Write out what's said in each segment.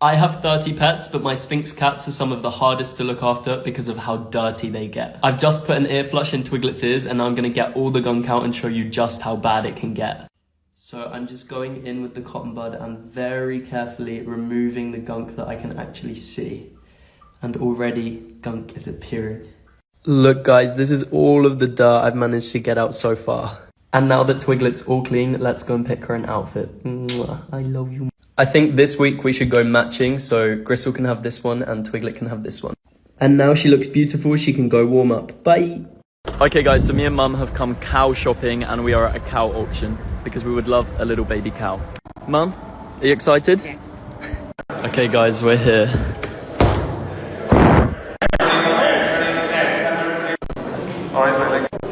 I have 30 pets, but my Sphinx cats are some of the hardest to look after because of how dirty they get. I've just put an ear flush in Twiglet's ears and now I'm gonna get all the gunk out and show you just how bad it can get. So I'm just going in with the cotton bud and very carefully removing the gunk that I can actually see. And already gunk is appearing. Look guys, this is all of the dirt I've managed to get out so far. And now that Twiglet's all clean, let's go and pick her an outfit. Mwah, I love you. I think this week we should go matching, so Gristle can have this one and Twiglet can have this one. And now she looks beautiful, she can go warm up. Bye! Okay guys, so me and Mum have come cow shopping and we are at a cow auction because we would love a little baby cow. Mum, are you excited? Yes. Okay guys, we're here.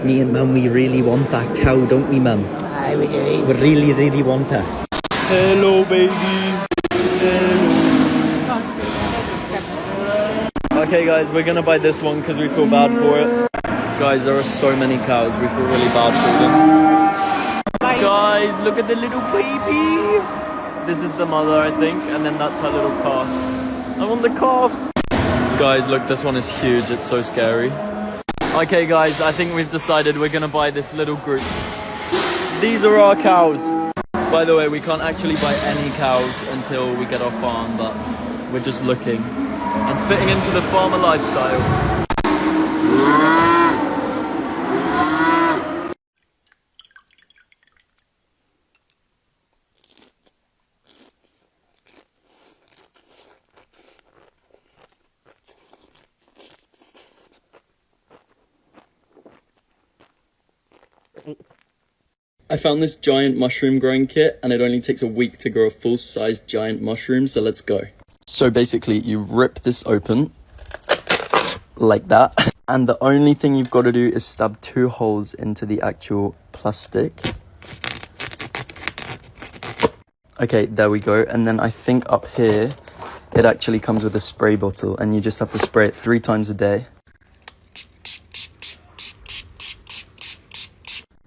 Me and Mum, we really want that cow, don't we, Mum? Aye, we do. We really, really want her. Hello baby! Hello. Okay guys, we're gonna buy this one because we feel bad for it. Guys, there are so many cows, we feel really bad for them. Bye. Guys, look at the little baby! This is the mother, I think, and then that's her little calf. I want the calf! Guys, look, this one is huge, it's so scary. Okay guys, I think we've decided we're gonna buy this little group. These are our cows. By the way, we can't actually buy any cows until we get our farm, but we're just looking and fitting into the farmer lifestyle. I found this giant mushroom growing kit and it only takes a week to grow a full-sized giant mushroom, so let's go. So basically you rip this open like that and the only thing you've got to do is stab 2 holes into the actual plastic. Okay, there we go. And then I think up here it actually comes with a spray bottle and you just have to spray it 3 times a day.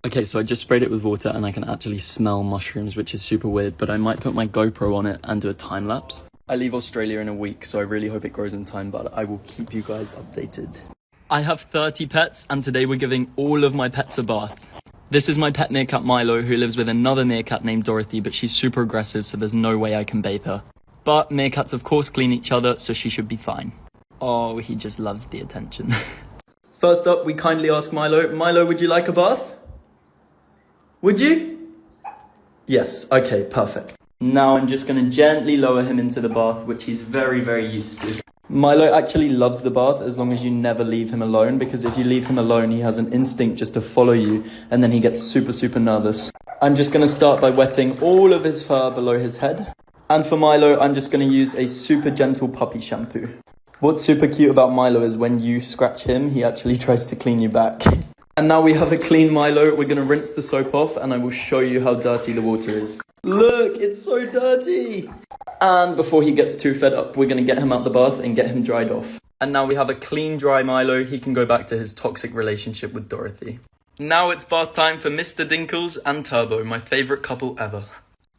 Okay, so I just sprayed it with water and I can actually smell mushrooms, which is super weird, but I might put my GoPro on it and do a time lapse. I leave Australia in a week, so I really hope it grows in time, but I will keep you guys updated. I have 30 pets and today we're giving all of my pets a bath. This is my pet meerkat Milo, who lives with another meerkat named Dorothy, but she's super aggressive, so there's no way I can bathe her. But meerkats of course clean each other, so she should be fine. Oh, he just loves the attention. First up, we kindly ask Milo, Milo, would you like a bath? Would you? Yes, okay, perfect. Now I'm just going to gently lower him into the bath, which he's very, very used to. Milo actually loves the bath as long as you never leave him alone, because if you leave him alone, he has an instinct just to follow you, and then he gets super, super nervous. I'm just going to start by wetting all of his fur below his head. And for Milo, I'm just going to use a super gentle puppy shampoo. What's super cute about Milo is when you scratch him, he actually tries to clean you back. And now we have a clean Milo, we're going to rinse the soap off and I will show you how dirty the water is. Look, it's so dirty! And before he gets too fed up, we're going to get him out the bath and get him dried off. And now we have a clean, dry Milo, he can go back to his toxic relationship with Dorothy. Now it's bath time for Mr. Dinkles and Turbo, my favourite couple ever.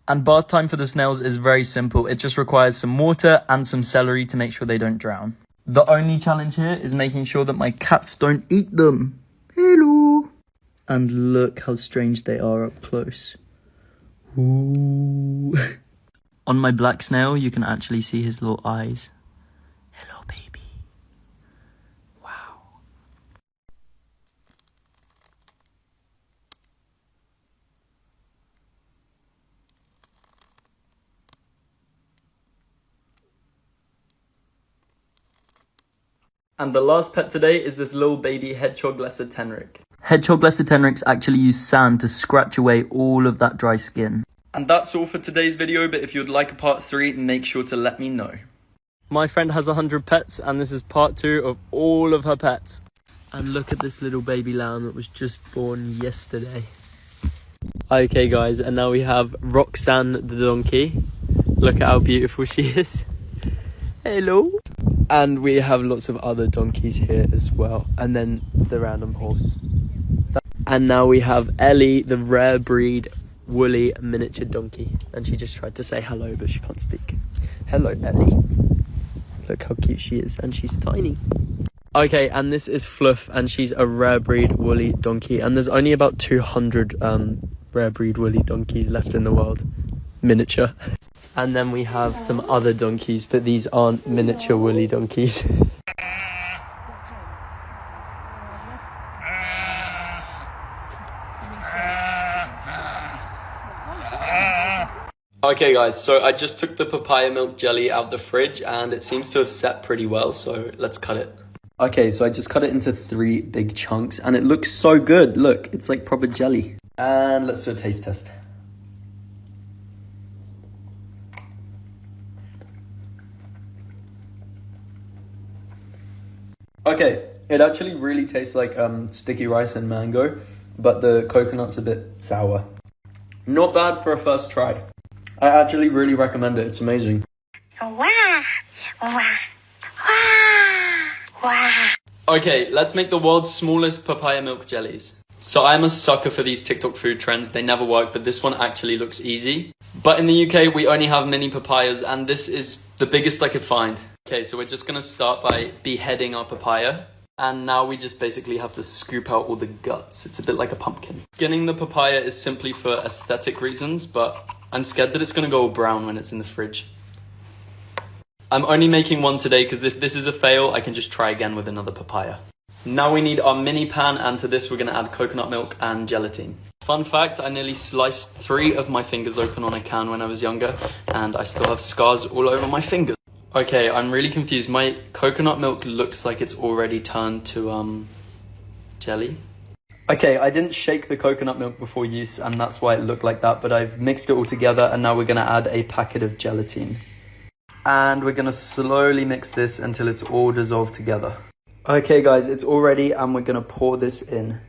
And bath time for the snails is very simple, it just requires some water and some celery to make sure they don't drown. The only challenge here is making sure that my cats don't eat them. Hello. And look how strange they are up close. Ooh. On my black snail, you can actually see his little eyes. Hello, baby. Wow. And the last pet today is this little baby hedgehog lesser tenric. Hedgehog lesser tenrics actually use sand to scratch away all of that dry skin. And that's all for today's video, but if you'd like a part 3, make sure to let me know. My friend has 100 pets and this is part 2 of all of her pets. And look at this little baby lamb that was just born yesterday. Okay guys, and now we have Roxanne the donkey. Look at how beautiful she is. Hello. And we have lots of other donkeys here as well. And then the random horse. And now we have Ellie, the rare breed woolly miniature donkey. And she just tried to say hello, but she can't speak. Hello, Ellie. Look how cute she is, and she's tiny. Okay, and this is Fluff, and she's a rare breed woolly donkey. And there's only about 200 rare breed woolly donkeys left in the world. Miniature. And then we have some other donkeys, but these aren't miniature woolly donkeys. Okay guys, so I just took the papaya milk jelly out the fridge and it seems to have set pretty well, so let's cut it. Okay, so I just cut it into 3 big chunks and it looks so good. Look, it's like proper jelly. And let's do a taste test. Okay, it actually really tastes like sticky rice and mango, but the coconut's a bit sour. Not bad for a first try. I actually really recommend it. It's amazing. Okay, let's make the world's smallest papaya milk jellies. So I'm a sucker for these TikTok food trends. They never work, but this one actually looks easy. But in the UK, we only have mini papayas, and this is the biggest I could find. Okay, so we're just gonna start by beheading our papaya. And now we just basically have to scoop out all the guts. It's a bit like a pumpkin. Skinning the papaya is simply for aesthetic reasons, but I'm scared that it's gonna go all brown when it's in the fridge. I'm only making one today because if this is a fail, I can just try again with another papaya. Now we need our mini pan, and to this we're gonna add coconut milk and gelatin. Fun fact, I nearly sliced 3 of my fingers open on a can when I was younger, and I still have scars all over my fingers. Okay, I'm really confused. My coconut milk looks like it's already turned to, jelly. Okay, I didn't shake the coconut milk before use, and that's why it looked like that, but I've mixed it all together, and now we're gonna add a packet of gelatin. And we're gonna slowly mix this until it's all dissolved together. Okay guys, it's all ready, and we're gonna pour this in.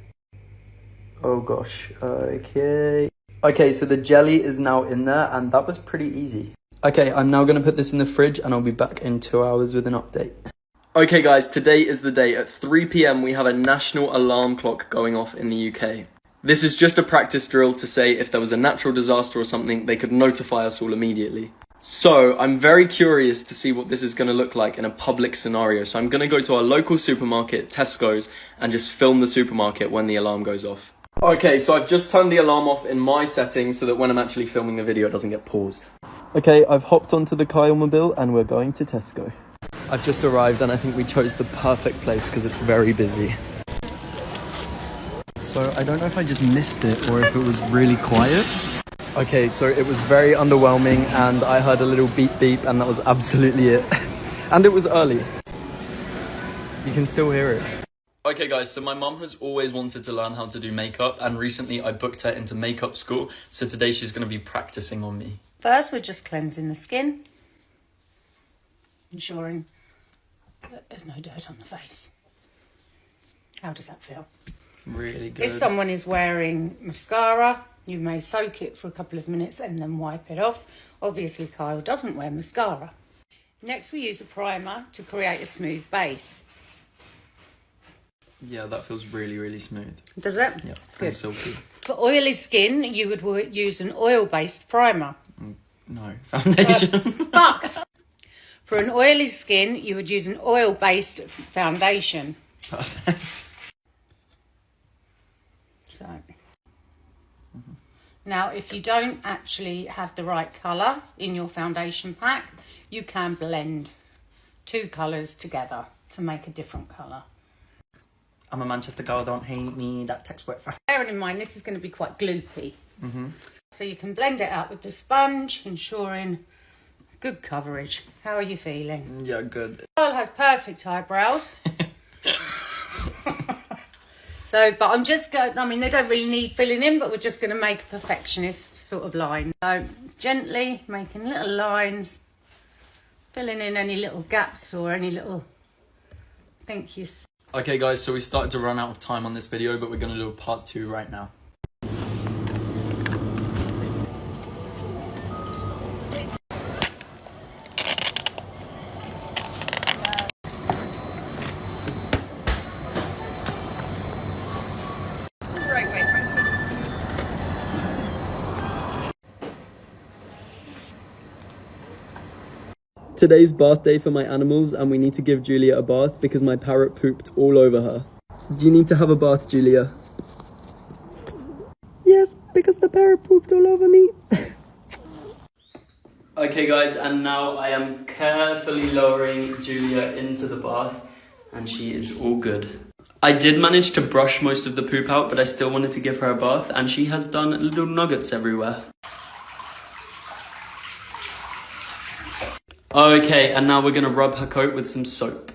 Oh gosh, okay. Okay, so the jelly is now in there, and that was pretty easy. Okay, I'm now gonna put this in the fridge, and I'll be back in 2 hours with an update. Okay guys, today is the day. At 3 PM, we have a national alarm clock going off in the UK. This is just a practice drill to say if there was a natural disaster or something, they could notify us all immediately. So I'm very curious to see what this is going to look like in a public scenario. So I'm going to go to our local supermarket, Tesco's, and just film the supermarket when the alarm goes off. Okay, so I've just turned the alarm off in my settings so that when I'm actually filming the video, it doesn't get paused. Okay, I've hopped onto the Kyle mobile and we're going to Tesco. I've just arrived and I think we chose the perfect place because it's very busy. So I don't know if I just missed it or if it was really quiet. Okay, so it was very underwhelming and I heard a little beep beep and that was absolutely it. And it was early. You can still hear it. Okay guys, so my mum has always wanted to learn how to do makeup and recently I booked her into makeup school. So today she's going to be practicing on me. First, we're just cleansing the skin, ensuring that there's no dirt on the face. How does that feel? Really good. If someone is wearing mascara, you may soak it for a couple of minutes and then wipe it off. Obviously, Kyle doesn't wear mascara. Next, we use a primer to create a smooth base. Yeah, that feels really, really smooth. Does it? Yeah, good. And silky. For oily skin, you would use an oil-based primer. No, foundation. Fucks. For an oily skin, you would use an oil-based foundation. Perfect. So, now if you don't actually have the right colour in your foundation pack, you can blend 2 colours together to make a different colour. I'm a Manchester girl, don't hate me, that textbook. Bearing in mind, this is going to be quite gloopy. So you can blend it out with the sponge, ensuring good coverage. How are you feeling? Yeah, good. Kyle has perfect eyebrows. So, but I'm just going, I mean, they don't really need filling in, but we're just going to make a perfectionist sort of line. So gently making little lines, filling in any little gaps or any little, thank you. Okay guys, so we started to run out of time on this video, but we're going to do a part 2 right now. Today's bath day for my animals, and we need to give Julia a bath because my parrot pooped all over her. Do you need to have a bath, Julia? Yes, because the parrot pooped all over me. Okay guys, and now I am carefully lowering Julia into the bath, and she is all good. I did manage to brush most of the poop out, but I still wanted to give her a bath, and she has done little nuggets everywhere. Okay, and now we're gonna rub her coat with some soap.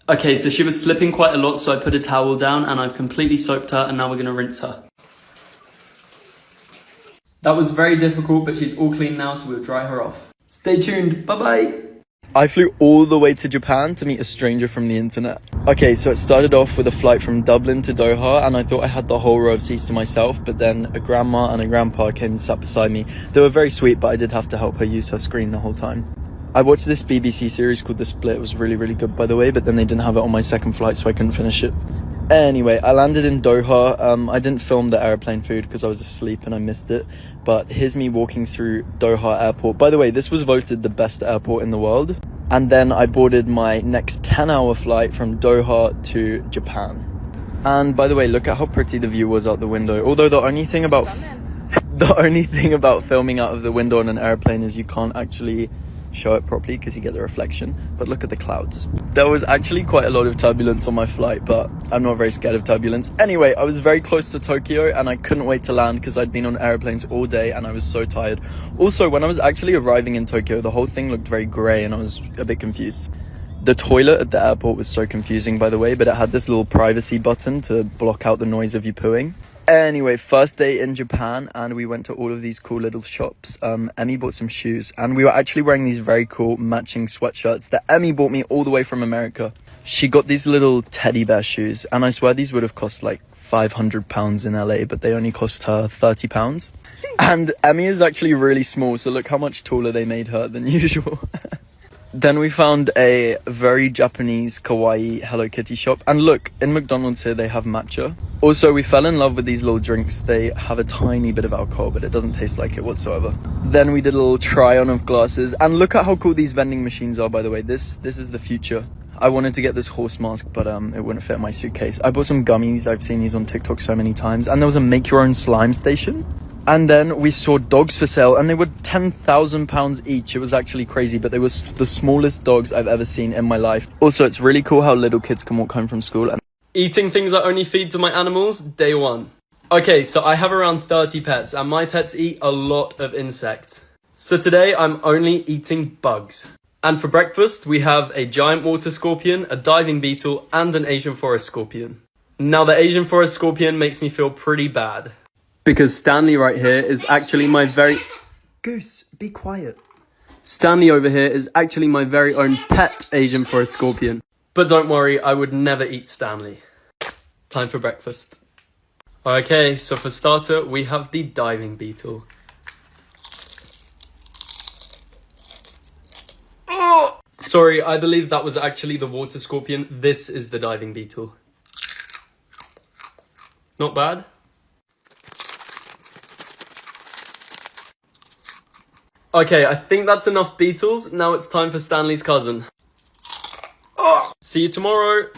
Okay, so she was slipping quite a lot, so I put a towel down and I've completely soaped her, and now we're gonna rinse her. That was very difficult, but she's all clean now, so we'll dry her off. Stay tuned, bye-bye. I flew all the way to Japan to meet a stranger from the internet. Okay, so it started off with a flight from Dublin to Doha, and I thought I had the whole row of seats to myself, but then a grandma and a grandpa came and sat beside me. They were very sweet, but I did have to help her use her screen the whole time. I watched this BBC series called The Split. It was really, really good, by the way, but then they didn't have it on my second flight, so I couldn't finish it. Anyway, I landed in Doha. I didn't film the airplane food because I was asleep and I missed it. But here's me walking through Doha airport. By the way, this was voted the best airport in the world. And then I boarded my next 10-hour flight from Doha to Japan. And by the way, look at how pretty the view was out the window. Although the only thing about filming out of the window on an airplane is you can't actually show it properly because you get the reflection. But look at the clouds. There was actually quite a lot of turbulence on my flight, but I'm not very scared of turbulence. Anyway, I was very close to Tokyo and I couldn't wait to land because I'd been on airplanes all day and I was so tired. Also, when I was actually arriving in Tokyo, the whole thing looked very grey and I was a bit confused. The toilet at the airport was so confusing, by the way, but it had this little privacy button to block out the noise of you pooing. Anyway, first day in Japan, and we went to all of these cool little shops. Emmy bought some shoes, and we were actually wearing these very cool matching sweatshirts that Emmy bought me all the way from America. She got these little teddy bear shoes, and I swear these would have cost like £500 in LA, but they only cost her £30. And Emmy is actually really small, so look how much taller they made her than usual. Then we found a very Japanese kawaii Hello Kitty shop. And look, in McDonald's here they have matcha. Also, we fell in love with these little drinks. They have a tiny bit of alcohol, but it doesn't taste like it whatsoever. Then we did a little try on of glasses. And look at how cool these vending machines are, by the way. This is the future. I wanted to get this horse mask, but it wouldn't fit in my suitcase. I bought some gummies. I've seen these on TikTok so many times. And there was a make your own slime station. And then we saw dogs for sale, and they were £10,000 each. It was actually crazy, but they were the smallest dogs I've ever seen in my life. Also, it's really cool how little kids can walk home from school. And eating things I only feed to my animals, day one. Okay, so I have around 30 pets, and my pets eat a lot of insects. So today, I'm only eating bugs. And for breakfast, we have a giant water scorpion, a diving beetle, and an Asian forest scorpion. Now, the Asian forest scorpion makes me feel pretty bad, because Stanley right here is actually my very... Goose, be quiet. Stanley over here is actually my very own pet Asian forest scorpion. But don't worry, I would never eat Stanley. Time for breakfast. Okay, so for starter, we have the diving beetle. Oh! Sorry, I believe that was actually the water scorpion. This is the diving beetle. Not bad. Okay, I think that's enough beetles. Now it's time for Stanley's cousin. Oh, see you tomorrow.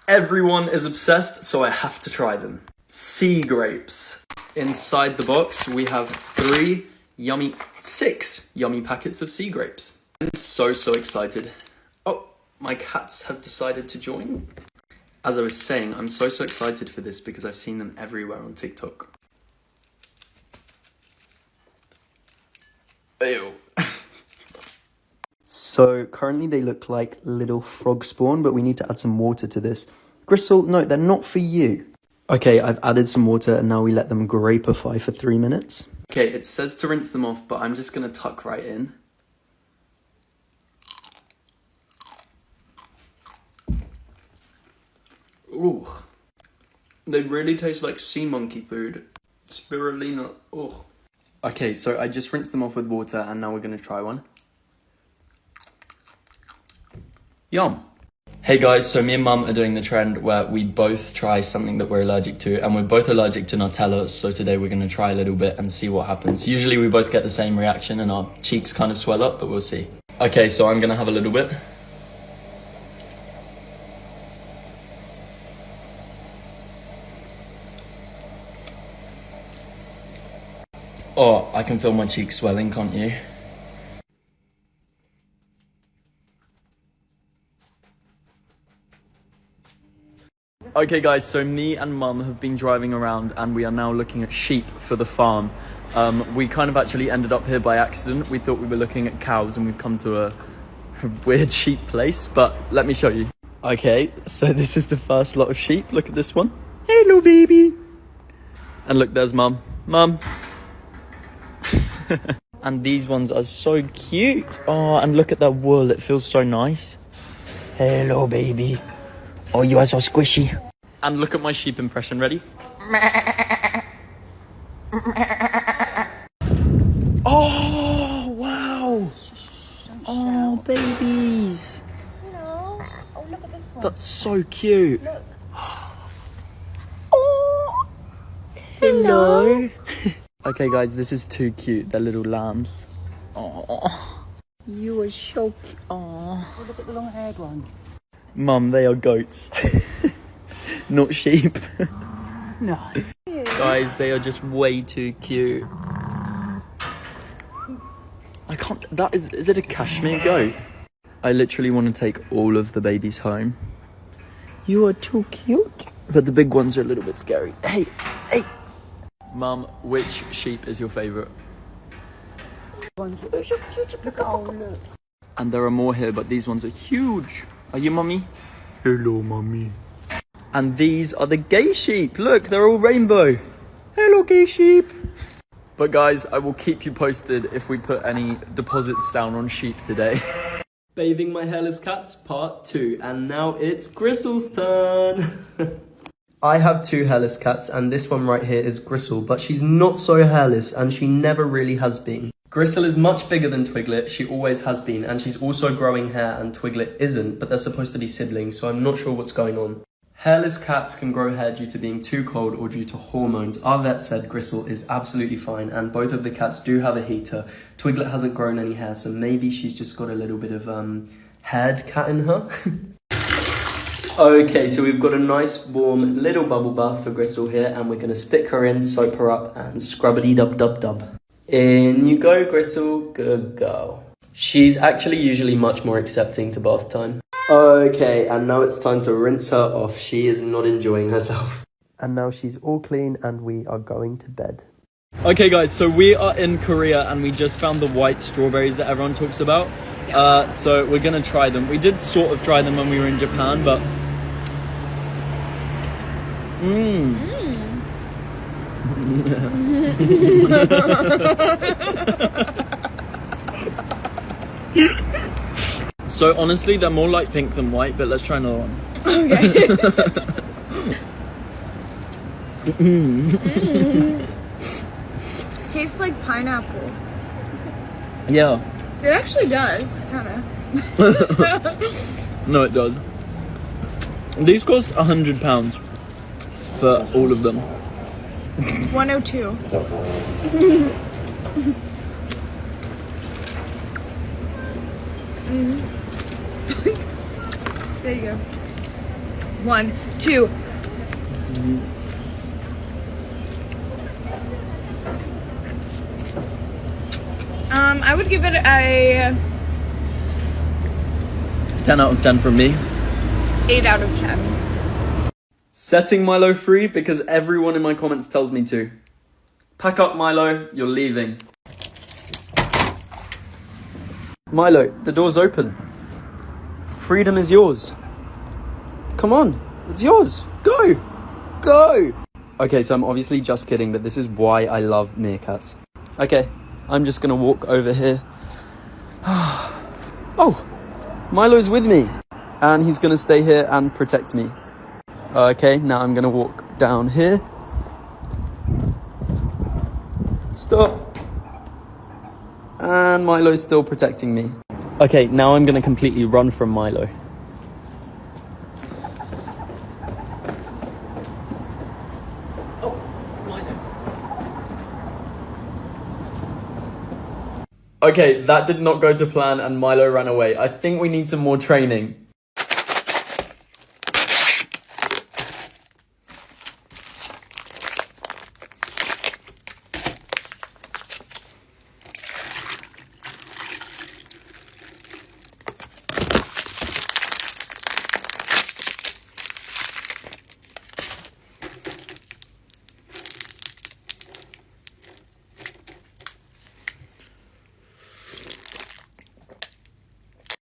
Everyone is obsessed, so I have to try them. Sea grapes. Inside the box, we have 6 yummy packets of sea grapes. I'm so excited. Oh, my cats have decided to join. As I was saying, I'm so excited for this because I've seen them everywhere on TikTok. Ew. So currently they look like little frog spawn, but we need to add some water to this. Gristle, no, they're not for you. Okay, I've added some water and now we let them grapify for 3 minutes. Okay, it says to rinse them off, but I'm just gonna tuck right in. Ooh. They really taste like sea monkey food. Spirulina. Ooh. Okay, so I just rinsed them off with water and now we're gonna try one. Yum. Hey guys, so me and Mum are doing the trend where we both try something that we're allergic to, and we're both allergic to Nutella, so today we're going to try a little bit and see what happens. Usually we both get the same reaction and our cheeks kind of swell up, but we'll see. Okay, so I'm going to have a little bit. Oh, I can feel my cheeks swelling, can't you? Okay guys, so me and Mum have been driving around and we are now looking at sheep for the farm. We kind of actually ended up here by accident. We thought we were looking at cows and we've come to a weird sheep place, but let me show you. Okay, so this is the first lot of sheep. Look at this one. Hello baby. And look, there's Mum. Mum. And these ones are so cute. Oh, and look at that wool, it feels so nice. Hello baby. Oh, you are so squishy. And look at my sheep impression. Ready? Oh, wow. Oh, babies. No. Oh, look at this one. That's so cute. Look. Oh, hello. Okay, guys, this is too cute. They're little lambs. Oh, you are so cute. Oh, Oh, look at the long-haired ones. Mum, they are goats. Not sheep. No. Guys, they are just way too cute. I can't, is it a cashmere goat? I literally want to take all of the babies home. You are too cute. But the big ones are a little bit scary. Hey, hey. Mum, which sheep is your favourite? Ones. Oh, so cute. Oh, look. And there are more here, but these ones are huge. Are you Mummy? Hello, Mummy. And these are the gay sheep. Look, they're all rainbow. Hello, gay sheep. But guys, I will keep you posted if we put any deposits down on sheep today. Bathing my hairless cats, part 2. And now it's Gristle's turn. I have 2 hairless cats, and this one right here is Gristle, but she's not so hairless, and she never really has been. Gristle is much bigger than Twiglet, she always has been, and she's also growing hair and Twiglet isn't, but they're supposed to be siblings, so I'm not sure what's going on. Hairless cats can grow hair due to being too cold or due to hormones. Our vet said Gristle is absolutely fine, and both of the cats do have a heater. Twiglet hasn't grown any hair, so maybe she's just got a little bit of haired cat in her. Okay, so we've got a nice warm little bubble bath for Gristle here, and we're going to stick her in, soap her up, and scrubbity-dub-dub-dub. In you go, Gristle. Good girl. She's actually usually much more accepting to bath time. Okay, and now it's time to rinse her off. She is not enjoying herself. And now she's all clean and we are going to bed. Okay guys, so we are in Korea and we just found the white strawberries that everyone talks about. So we're gonna try them. We did sort of try them when we were in Japan, but... So honestly, they're more like pink than white, but let's try another one. Okay. Tastes like pineapple. Yeah. It actually does, kind of. No, it does. These cost £100 for all of them. 102. There you go. 1, 2. I would give it a 10 out of 10 from me. 8 out of 10. Setting Milo free because everyone in my comments tells me to. Pack up, Milo, you're leaving. Milo, the door's open. Freedom is yours. Come on, it's yours. Go, go. Okay, so I'm obviously just kidding, but this is why I love meerkats. Okay, I'm just gonna walk over here. Oh, Milo's with me. And he's gonna stay here and protect me. Okay, now I'm gonna walk down here. Stop. And Milo's still protecting me. Okay, now I'm gonna completely run from Milo. Okay, that did not go to plan and Milo ran away. I think we need some more training.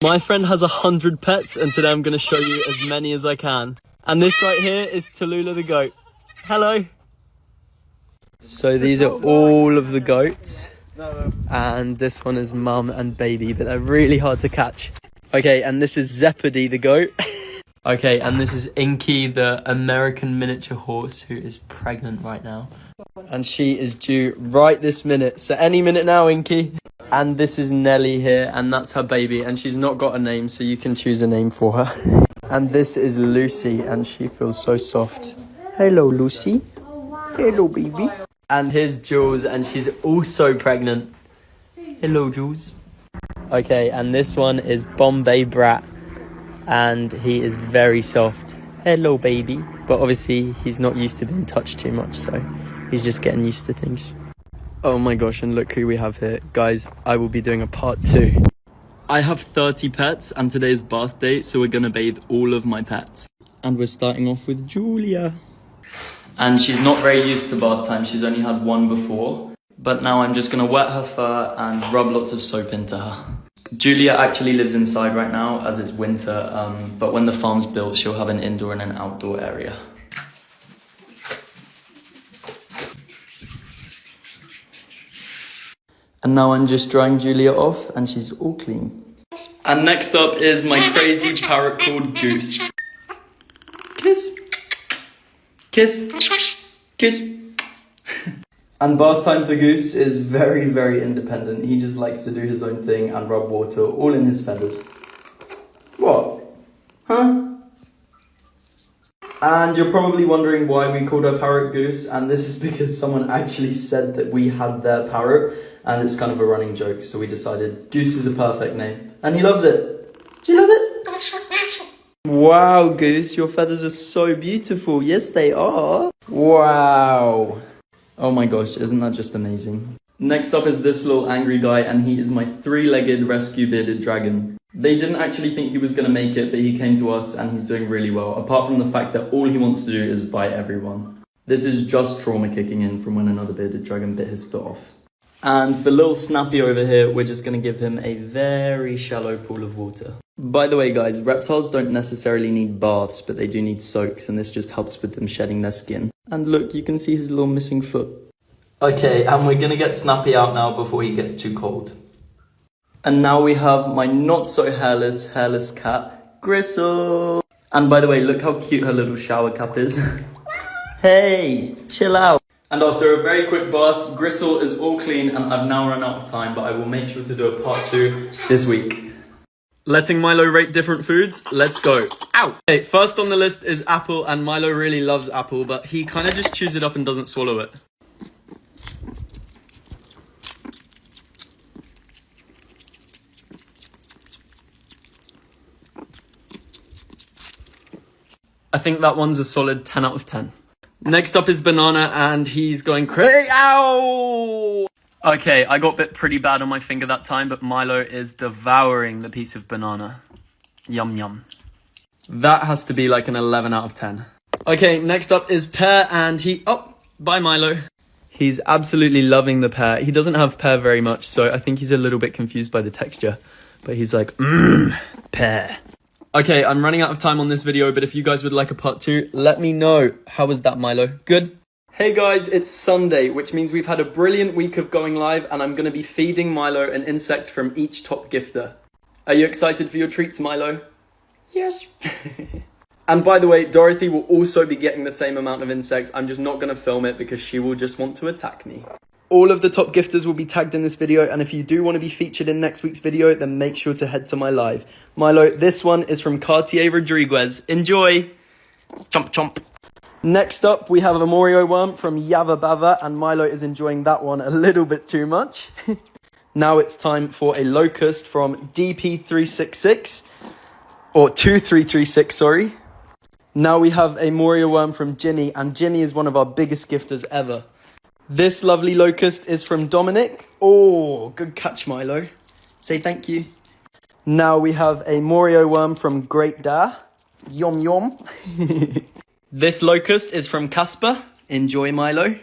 My friend has 100 pets and today I'm going to show you as many as I can. And this right here is Tallulah the goat. Hello. So these are all of the goats. And this one is mum and baby, but they're really hard to catch. Okay, and this is Zeppedy the goat. Okay, and this is Inky the American miniature horse who is pregnant right now. And she is due right this minute. So any minute now, Inky. And this is Nelly here, and that's her baby, and she's not got a name, so you can choose a name for her. And this is Lucy, and she feels so soft. Hello, Lucy. Hello, baby. And here's Jules, and she's also pregnant. Hello, Jules. Okay, and this one is Bombay Brat, and he is very soft. Hello, baby. But obviously, he's not used to being touched too much, so he's just getting used to things. Oh my gosh, and look who we have here. Guys, I will be doing a part 2. I have 30 pets and today's bath day, so we're gonna bathe all of my pets. And we're starting off with Julia. And she's not very used to bath time, she's only had one before. But now I'm just gonna wet her fur and rub lots of soap into her. Julia actually lives inside right now as it's winter, but when the farm's built, she'll have an indoor and an outdoor area. And now I'm just drying Julia off and she's all clean. And next up is my crazy parrot called Goose. Kiss. Kiss. Kiss. And bath time for Goose is very, very independent. He just likes to do his own thing and rub water all in his feathers. What? Huh? And you're probably wondering why we called our parrot Goose, and this is because someone actually said that we had their parrot. And it's kind of a running joke, so we decided Goose is a perfect name. And he loves it. Do you love it? Wow, Goose, your feathers are so beautiful. Yes, they are. Wow. Oh my gosh, isn't that just amazing? Next up is this little angry guy, and he is my 3-legged rescue bearded dragon. They didn't actually think he was going to make it, but he came to us and he's doing really well, apart from the fact that all he wants to do is bite everyone. This is just trauma kicking in from when another bearded dragon bit his foot off. And for little Snappy over here, we're just going to give him a very shallow pool of water. By the way, guys, reptiles don't necessarily need baths, but they do need soaks, and this just helps with them shedding their skin. And look, you can see his little missing foot. Okay, and we're going to get Snappy out now before he gets too cold. And now we have my not-so-hairless cat, Gristle. And by the way, look how cute her little shower cap is. Hey, chill out. And after a very quick bath, Gristle is all clean and I've now run out of time, but I will make sure to do a part 2 this week. Letting Milo rate different foods, let's go. Ow! Okay, first on the list is apple, and Milo really loves apple, but he kind of just chews it up and doesn't swallow it. I think that one's a solid 10 out of 10. Next up is banana, and he's going crazy. Ow! Okay, I got bit pretty bad on my finger that time, but Milo is devouring the piece of banana. Yum yum. That has to be like an 11 out of 10. Okay, next up is pear, and bye Milo. He's absolutely loving the pear. He doesn't have pear very much, so I think he's a little bit confused by the texture. But he's like, pear. Okay, I'm running out of time on this video, but if you guys would like a part 2, let me know. How was that, Milo? Good? Hey guys, it's Sunday, which means we've had a brilliant week of going live, and I'm going to be feeding Milo an insect from each top gifter. Are you excited for your treats, Milo? Yes. And by the way, Dorothy will also be getting the same amount of insects. I'm just not going to film it because she will just want to attack me. All of the top gifters will be tagged in this video, and if you do want to be featured in next week's video, then make sure to head to my live. Milo, this one is from Cartier Rodriguez. Enjoy! Chomp chomp. Next up, we have a Morio worm from Yava Bava, and Milo is enjoying that one a little bit too much. Now it's time for a locust from DP366, or 2336, sorry. Now we have a Morio worm from Ginny, and Ginny is one of our biggest gifters ever. This lovely locust is from Dominic. Oh, good catch, Milo. Say thank you. Now we have a Morio worm from Great Da. Yum yum. This locust is from Casper. Enjoy, Milo.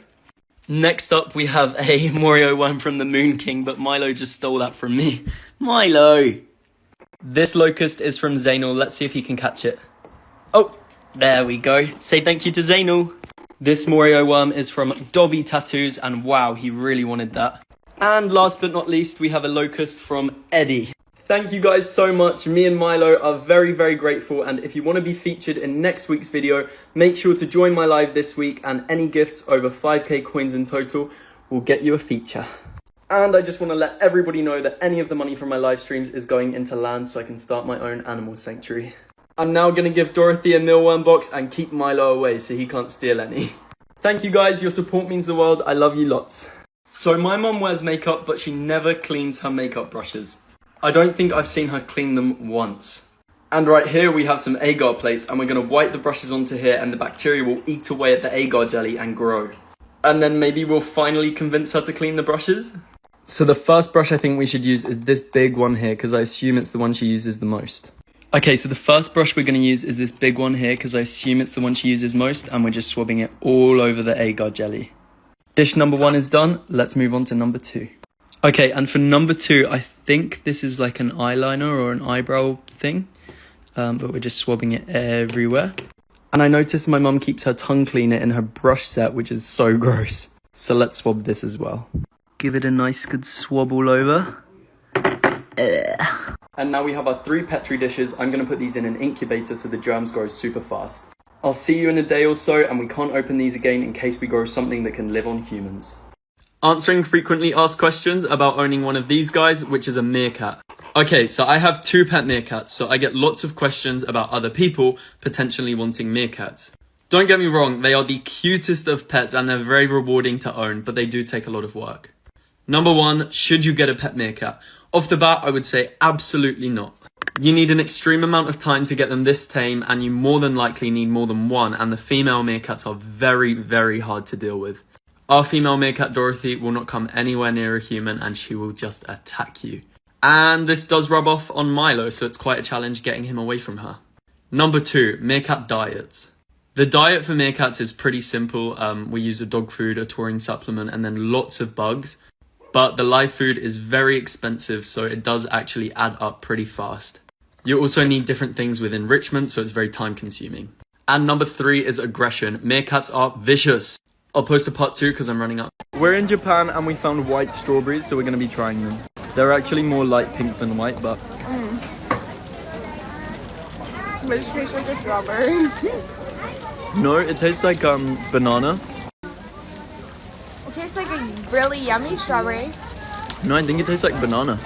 Next up, we have a Morio worm from the Moon King, but Milo just stole that from me. Milo! This locust is from Zainul. Let's see if he can catch it. Oh, there we go. Say thank you to Zainul. This Morio worm is from Dobby Tattoos, and wow, he really wanted that. And last but not least, we have a locust from Eddie. Thank you guys so much. Me and Milo are very, very grateful, and if you want to be featured in next week's video, make sure to join my live this week, and any gifts over 5k coins in total will get you a feature. And I just want to let everybody know that any of the money from my live streams is going into land so I can start my own animal sanctuary. I'm now going to give Dorothy a mealworm box and keep Milo away so he can't steal any. Thank you guys, your support means the world. I love you lots. So my mum wears makeup, but she never cleans her makeup brushes. I don't think I've seen her clean them once. And right here we have some agar plates, and we're going to wipe the brushes onto here, and the bacteria will eat away at the agar jelly and grow. And then maybe we'll finally convince her to clean the brushes. So the first brush I think we should use is this big one here, because I assume it's the one she uses the most. Okay, so the first brush we're going to use is this big one here, because I assume it's the one she uses most, and we're just swabbing it all over the agar jelly. Dish number 1 is done. Let's move on to number 2. Okay, and for number 2, I think this is like an eyeliner or an eyebrow thing, but we're just swabbing it everywhere. And I noticed my mum keeps her tongue cleaner in her brush set, which is so gross. So let's swab this as well. Give it a nice good swab all over. And now we have our 3 Petri dishes. I'm going to put these in an incubator so the germs grow super fast. I'll see you in a day or so, and we can't open these again in case we grow something that can live on humans. Answering frequently asked questions about owning one of these guys, which is a meerkat. Okay, so I have 2 pet meerkats, so I get lots of questions about other people potentially wanting meerkats. Don't get me wrong, they are the cutest of pets and they're very rewarding to own, but they do take a lot of work. Number 1, should you get a pet meerkat? Off the bat, I would say absolutely not. You need an extreme amount of time to get them this tame, and you more than likely need more than one, and the female meerkats are very, very hard to deal with. Our female meerkat Dorothy will not come anywhere near a human, and she will just attack you. And this does rub off on Milo, so it's quite a challenge getting him away from her. Number 2, meerkat diets. The diet for meerkats is pretty simple. We use a dog food, a taurine supplement, and then lots of bugs. But the live food is very expensive, so it does actually add up pretty fast. You also need different things with enrichment, so it's very time consuming. And number 3 is aggression. Meerkats are vicious. I'll post a part 2 because I'm running out. We're in Japan and we found white strawberries, so we're going to be trying them. They're actually more light pink than white, but... Which tastes like a strawberry. No, it tastes like banana. It tastes like a really yummy strawberry. No, I think it tastes like banana.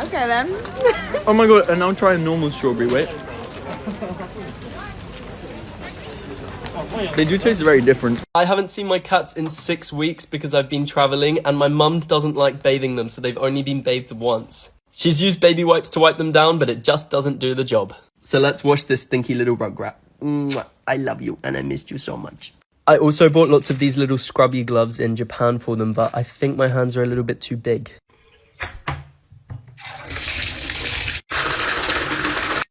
Okay then. Oh my god, and now try a normal strawberry, wait. They do taste very different. I haven't seen my cats in 6 weeks because I've been traveling, and my mum doesn't like bathing them, so they've only been bathed once. She's used baby wipes to wipe them down, but it just doesn't do the job. So let's wash this stinky little rugrat. I love you and I missed you so much. I also bought lots of these little scrubby gloves in Japan for them, but I think my hands are a little bit too big.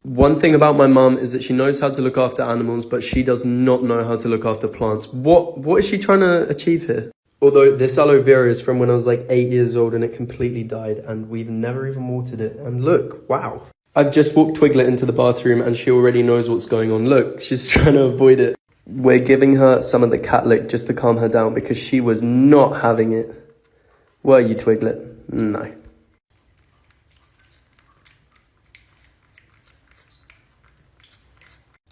One thing about my mum is that she knows how to look after animals, but she does not know how to look after plants. What is she trying to achieve here? Although this aloe vera is from when I was like 8 years old and it completely died, and we've never even watered it. And look, wow. I've just walked Twiglet into the bathroom and she already knows what's going on. Look, she's trying to avoid it. We're giving her some of the cat lick just to calm her down because she was not having it. Were you, Twiglet? No.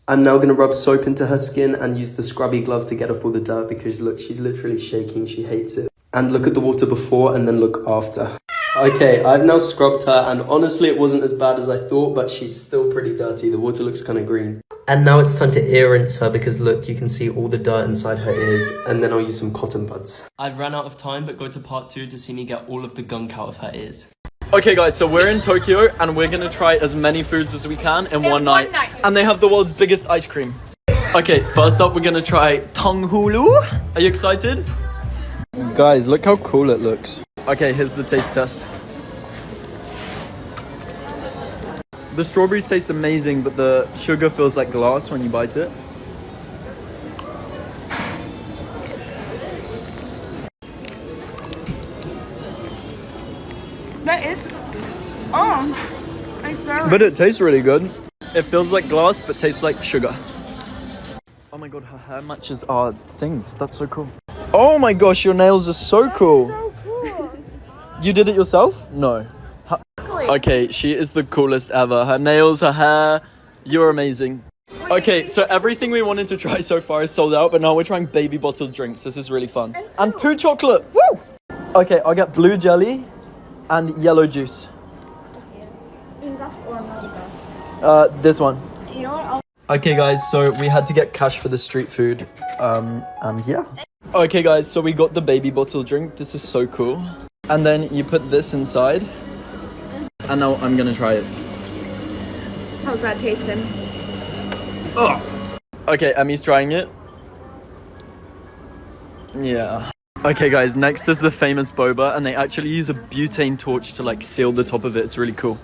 I'm now going to rub soap into her skin and use the scrubby glove to get off all the dirt because look, she's literally shaking. She hates it. And look at the water before and then look after. Okay, I've now scrubbed her and honestly it wasn't as bad as I thought, but she's still pretty dirty. The water looks kind of green. And now it's time to ear rinse her because look, you can see all the dirt inside her ears, and then I'll use some cotton buds. I've ran out of time, but go to part 2 to see me get all of the gunk out of her ears. Okay guys, so we're in Tokyo and we're gonna try as many foods as we can in one night. And they have the world's biggest ice cream. Okay, first up we're gonna try tonghulu. Are you excited? Guys, look how cool it looks. Okay, here's the taste test. The strawberries taste amazing, but the sugar feels like glass when you bite it. That is, it's very... But it tastes really good. It feels like glass, but tastes like sugar. Oh my god, her hair matches our things. That's so cool. Oh my gosh, your nails are so cool. So cool. You did it yourself? No. Okay, she is the coolest ever. Her nails, her hair, you're amazing. Okay, so everything we wanted to try so far is sold out, but now we're trying baby bottled drinks. This is really fun. And poo chocolate, woo! Okay, I'll get blue jelly and yellow juice. This one. Okay guys, so we had to get cash for the street food, and yeah. Okay guys, so we got the baby bottle drink. This is so cool. And then you put this inside. And now I'm gonna try it. How's that tasting? Oh. Okay, Emmy's trying it. Yeah. Okay guys, next is the famous boba, and they actually use a butane torch to like seal the top of it. It's really cool.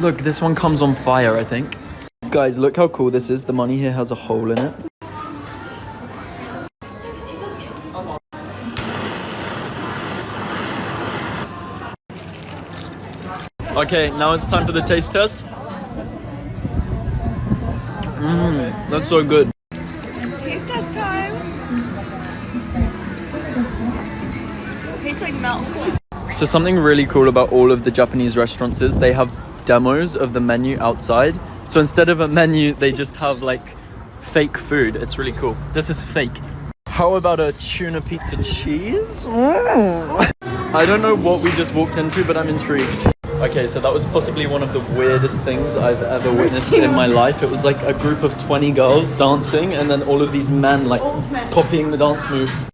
Look, this one comes on fire, I think. Guys, look how cool this is. The money here has a hole in it. Okay, now it's time for the taste test. That's so good. Taste test time. Tastes like milk. So something really cool about all of the Japanese restaurants is they have demos of the menu outside. So instead of a menu, they just have like fake food. It's really cool. This is fake. How about a tuna pizza cheese? I don't know what we just walked into, but I'm intrigued. Okay, so that was possibly one of the weirdest things I've ever witnessed in my life. It was like a group of 20 girls dancing and then all of these men like copying the dance moves.